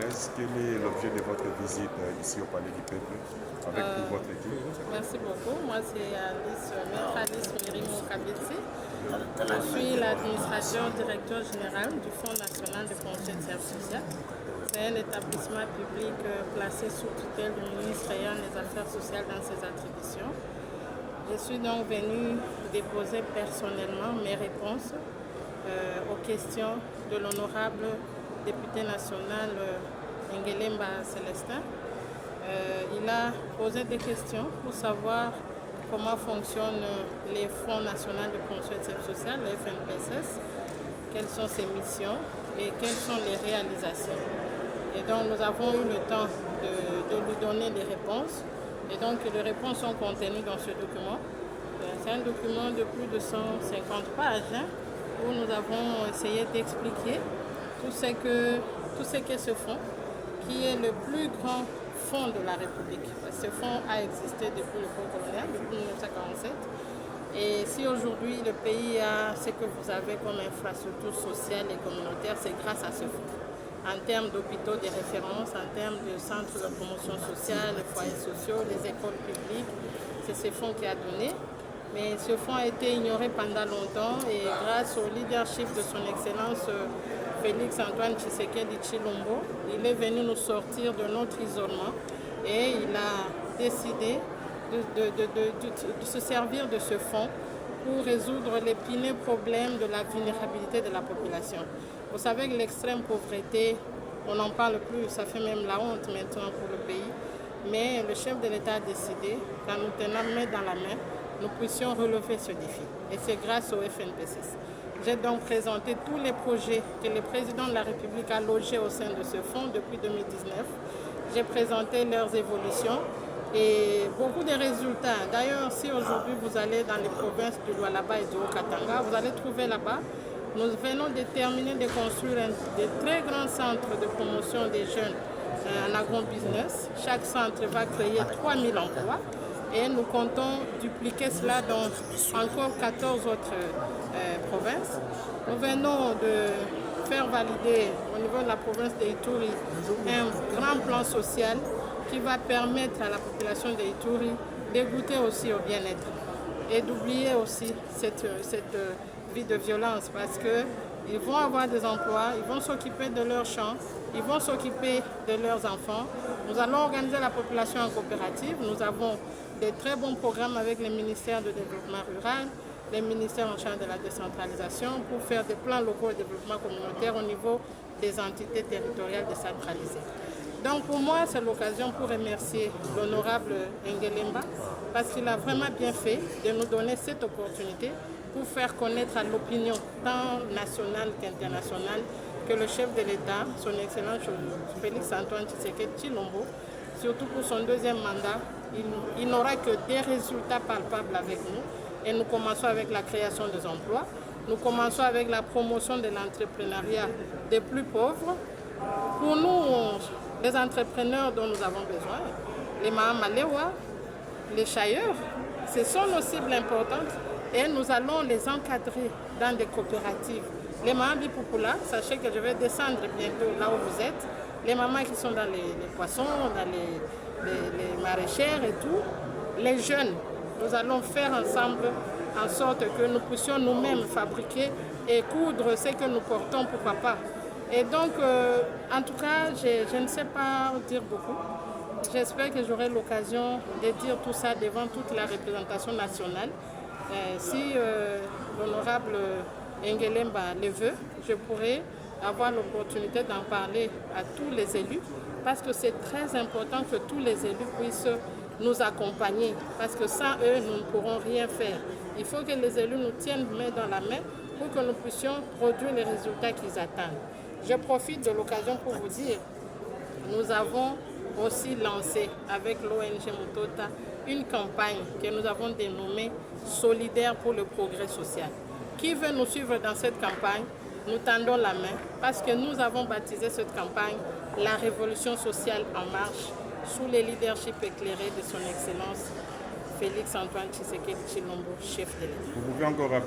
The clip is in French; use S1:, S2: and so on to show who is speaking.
S1: congolaise. Quel est l'objet de votre visite ici au Palais du Peuple avec toute votre équipe?
S2: Merci beaucoup. Moi, c'est Maître Alice Mirimo Kabetsi. Je suis l'administrateur directeur général du Fonds national de pension de services sociaux. C'est un établissement public placé sous tutelle du ministre ayant les affaires sociales dans ses attributions. Je suis donc venue déposer personnellement mes réponses aux questions de l'honorable député national Ngelemba Célestin. Il a posé des questions pour savoir comment fonctionnent les Fonds nationaux de pension et de services sociaux, le FNPSS, quelles sont ses missions et quelles sont les réalisations. Et donc nous avons eu le temps de lui donner des réponses. Et donc les réponses sont contenues dans ce document. C'est un document de plus de 150 pages où nous avons essayé d'expliquer tout ce qu'est ce fonds, qui est le plus grand fonds de la République. Ce fonds a existé depuis le Front colonial, depuis 1947. Et si aujourd'hui le pays a ce que vous avez comme infrastructure sociale et communautaire, c'est grâce à ce fonds. En termes d'hôpitaux de référence, en termes de centres de promotion sociale, les foyers sociaux, les écoles publiques, c'est ce fonds qui a donné. Mais ce fonds a été ignoré pendant longtemps et grâce au leadership de son Excellence Félix Antoine Tshisekedi Tshilombo, il est venu nous sortir de notre isolement et il a décidé de se servir de ce fonds pour résoudre l'épineux problème de la vulnérabilité de la population. Vous savez que l'extrême pauvreté, on n'en parle plus, ça fait même la honte maintenant pour le pays, mais le chef de l'État a décidé qu'en nous tenant main dans la main, nous puissions relever ce défi. Et c'est grâce au FNPSS. J'ai donc présenté tous les projets que le président de la République a logés au sein de ce fonds depuis 2019. J'ai présenté leurs évolutions et beaucoup de résultats. D'ailleurs, si aujourd'hui vous allez dans les provinces du Lualaba et du Haut-Katanga, vous allez trouver là-bas, nous venons de terminer de construire de très grands centres de promotion des jeunes en agro-business. Chaque centre va créer 3000 emplois. Et nous comptons dupliquer cela dans encore 14 autres provinces. Nous venons de faire valider au niveau de la province d'Ituri un grand plan social qui va permettre à la population d'Ituri de goûter aussi au bien-être et d'oublier aussi cette vie de violence parce qu'ils vont avoir des emplois, ils vont s'occuper de leurs champs, ils vont s'occuper de leurs enfants. Nous allons organiser la population en coopérative. Nous avons des très bons programmes avec les ministères de développement rural, les ministères en charge de la décentralisation pour faire des plans locaux de développement communautaire au niveau des entités territoriales décentralisées. Donc pour moi, c'est l'occasion pour remercier l'honorable Ngelemba parce qu'il a vraiment bien fait de nous donner cette opportunité pour faire connaître à l'opinion tant nationale qu'internationale que le chef de l'État, son Excellence Félix Antoine Tshisekedi Tshilombo, surtout pour son deuxième mandat, il n'aura que des résultats palpables avec nous. Et nous commençons avec la création des emplois, nous commençons avec la promotion de l'entrepreneuriat des plus pauvres. Pour nous, les entrepreneurs dont nous avons besoin, les Mahamalewa, les chailleurs, ce sont nos cibles importantes et nous allons les encadrer dans des coopératives. Les Mahambi Pupula, sachez que je vais descendre bientôt là où vous êtes, les mamans qui sont dans les poissons, dans les maraîchères et tout, les jeunes, nous allons faire ensemble en sorte que nous puissions nous-mêmes fabriquer et coudre ce que nous portons, pourquoi pas. Et donc, en tout cas, je ne sais pas dire beaucoup. J'espère que j'aurai l'occasion de dire tout ça devant toute la représentation nationale. Si l'honorable Ngelemba le veut, je pourrai avoir l'opportunité d'en parler à tous les élus parce que c'est très important que tous les élus puissent nous accompagner parce que sans eux, nous ne pourrons rien faire. Il faut que les élus nous tiennent main dans la main pour que nous puissions produire les résultats qu'ils attendent. Je profite de l'occasion pour vous dire, nous avons aussi lancé avec l'ONG Mutota une campagne que nous avons dénommée Solidaire pour le progrès social. Qui veut nous suivre dans cette campagne? Nous tendons la main parce que nous avons baptisé cette campagne la Révolution sociale en marche sous le leadership éclairé de son Excellence Félix Antoine Tshisekedi Tshilombo, chef de l'État.
S1: Vous pouvez encore rappeler